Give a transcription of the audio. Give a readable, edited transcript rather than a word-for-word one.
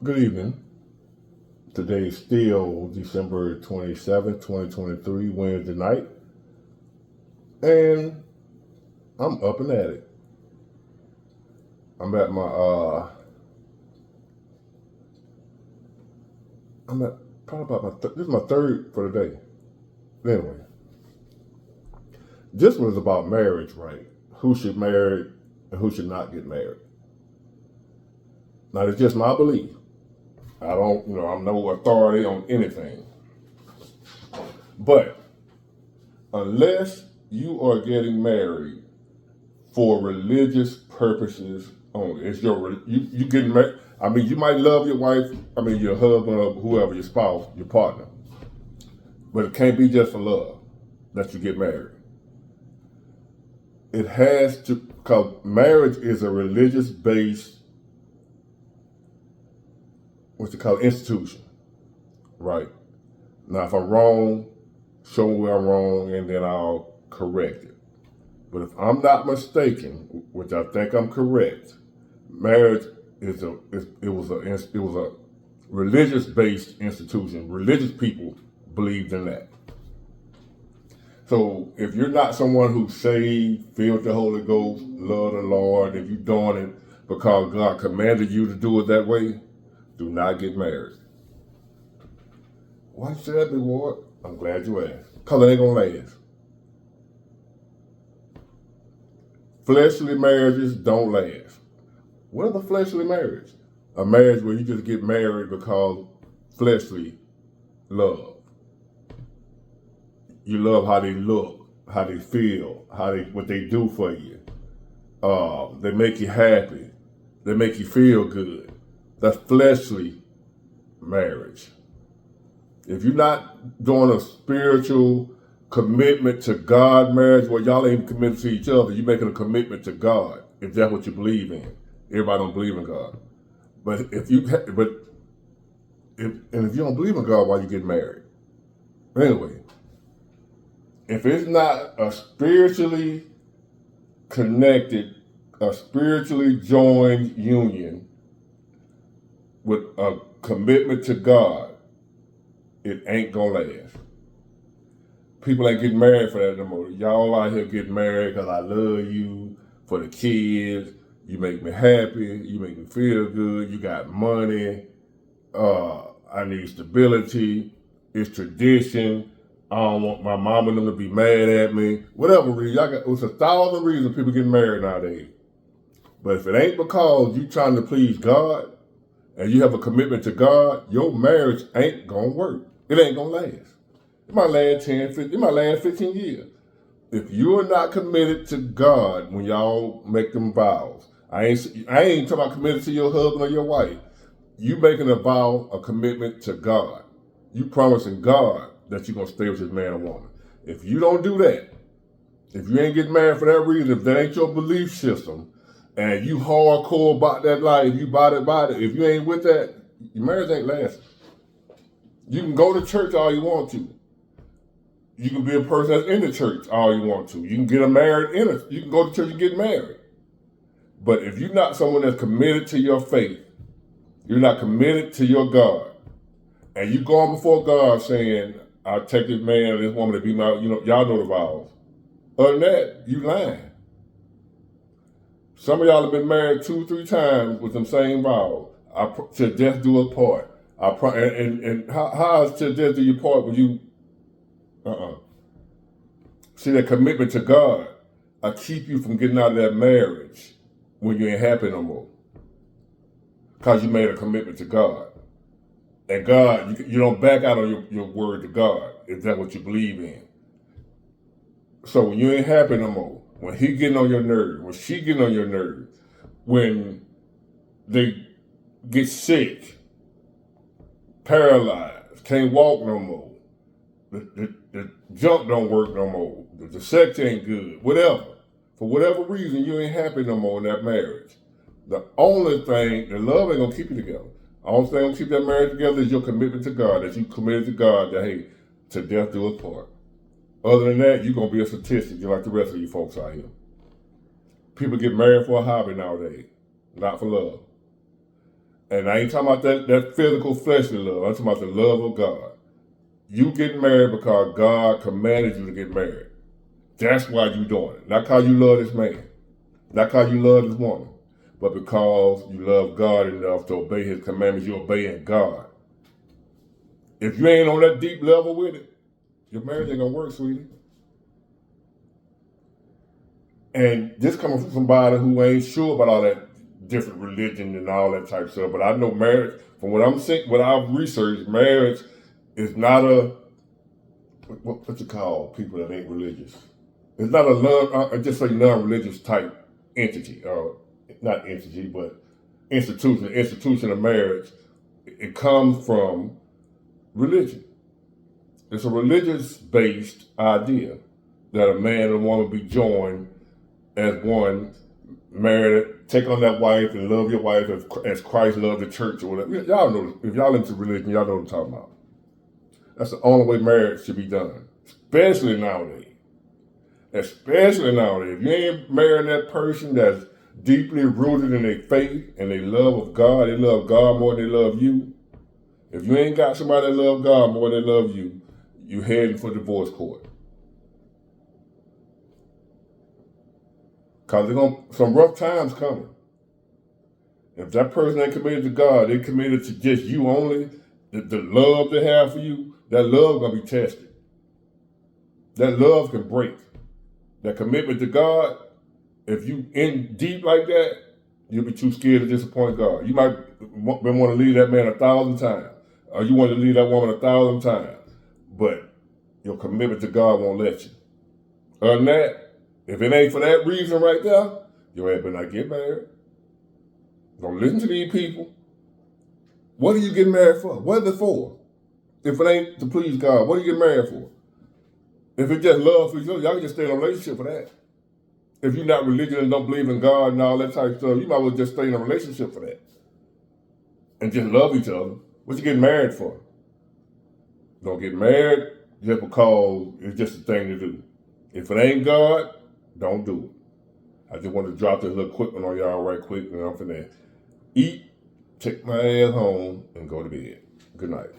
Good evening. Today is still December 27th, 2023, Wednesday night, and I'm up and at it. I'm at my I'm at probably about this is my third for the day. Anyway, this one is about marriage, right? Who should marry and who should not get married. Now, it's just my belief. I don't, I'm no authority on anything. But unless you are getting married for religious purposes only. It's you getting married. I mean, you might love your wife. I mean, your husband or whoever, your spouse, your partner, but it can't be just for love that you get married. It has to, because marriage is a religious based, what's it called, institution, right? Now, if I'm wrong, show me where I'm wrong, and then I'll correct it. But if I'm not mistaken, which I think I'm correct, marriage it was a religious based institution. Religious people believed in that. So if you're not someone who's saved, filled with the Holy Ghost, love the Lord, if you're doing it because God commanded you to do it that way, do not get married. Why you say that, Big Ward? I'm glad you asked. Because it ain't gonna last. Fleshly marriages don't last. What is a fleshly marriage? A marriage where you just get married because fleshly love. You love how they look, how they feel, what they do for you. They make you happy. They make you feel good. That's fleshly marriage. If you're not doing a spiritual commitment to God marriage, well, y'all ain't committed to each other. You're making a commitment to God, if that's what you believe in. Everybody don't believe in God. But if you don't believe in God, why you get married? Anyway, if it's not a spiritually connected, a spiritually joined union with a commitment to God, it ain't gonna last. People ain't getting married for that no more. Y'all out here getting married because I love you, for the kids, you make me happy, you make me feel good, you got money, I need stability, it's tradition, I don't want my mom and them to be mad at me. Whatever reason, it's 1,000 reasons people get married nowadays. But if it ain't because you trying to please God and you have a commitment to God, your marriage ain't gonna work. It ain't gonna last. It might last 10, 15, it might last 15 years. If you're not committed to God when y'all make them vows, I ain't talking about committed to your husband or your wife. You making a vow, a commitment to God. You promising God that you're gonna stay with this man or woman. If you don't do that, if you ain't getting married for that reason, if that ain't your belief system, and you hardcore about that life, you about it, if you ain't with that, your marriage ain't lasting. You can go to church all you want to. You can be a person that's in the church all you want to. You can get married you can go to church and get married. But if you're not someone that's committed to your faith, you're not committed to your God, and you going before God saying, I'll take this man or this woman to be my, y'all know the vows. Other than that, you lying. Some of y'all have been married 2-3 times with them same vows. To death do us part. And how is to death do you part when you, See, that commitment to God, I keep you from getting out of that marriage when you ain't happy no more. Because you made a commitment to God. And God, you don't back out on your word to God, if that's what you believe in. So when you ain't happy no more, when he getting on your nerves, when she getting on your nerves, when they get sick, paralyzed, can't walk no more, the junk don't work no more, the sex ain't good, whatever. For whatever reason, you ain't happy no more in that marriage. The only thing, the love ain't gonna keep you together. The only thing gonna keep that marriage together is your commitment to God, that you committed to God that, hey, to death do us part. Other than that, you're gonna be a statistic just like the rest of you folks out here. People get married for a hobby nowadays, not for love. And I ain't talking about that physical fleshly love. I'm talking about the love of God. You get married because God commanded you to get married. That's why you doing it. Not because you love this man. Not because you love this woman. But because you love God enough to obey his commandments. You're obeying God. If you ain't on that deep level with it, your marriage ain't gonna work, sweetie. And this coming from somebody who ain't sure about all that different religion and all that type of stuff. But I know marriage, from what I'm saying, what I've researched, marriage is not a, what you call people that ain't religious. It's not I just say non-religious type entity, or not entity, but institution. The institution of marriage, it comes from religion. It's a religious-based idea that a man and a woman be joined as one, married, take on that wife and love your wife as Christ loved the church or whatever. Y'all know, if y'all into religion, y'all know what I'm talking about. That's the only way marriage should be done, especially nowadays. Especially nowadays. If you ain't marrying that person that's deeply rooted in their faith and their love of God, they love God more than they love you. If you ain't got somebody that love God more than they love you, you heading for divorce court. Because some rough times coming. If that person ain't committed to God, they committed to just you only, the love they have for you, that love gonna be tested. That love can break. That commitment to God, if you in deep like that, you'll be too scared to disappoint God. You might want to leave that man 1,000 times, or you want to leave that woman 1,000 times, but your commitment to God won't let you. Other than that, if it ain't for that reason right there, your ass better not get married. Don't listen to these people. What are you getting married for? What is it for? If it ain't to please God, what are you getting married for? If it's just love for each other, y'all can just stay in a relationship for that. If you're not religious and don't believe in God and all that type of stuff, you might as well just stay in a relationship for that. And just love each other. What you getting married for? Don't get married just because it's just a thing to do. If it ain't God, don't do it. I just want to drop this little quick one on y'all right quick, and I'm finna eat, take my ass home, and go to bed. Good night.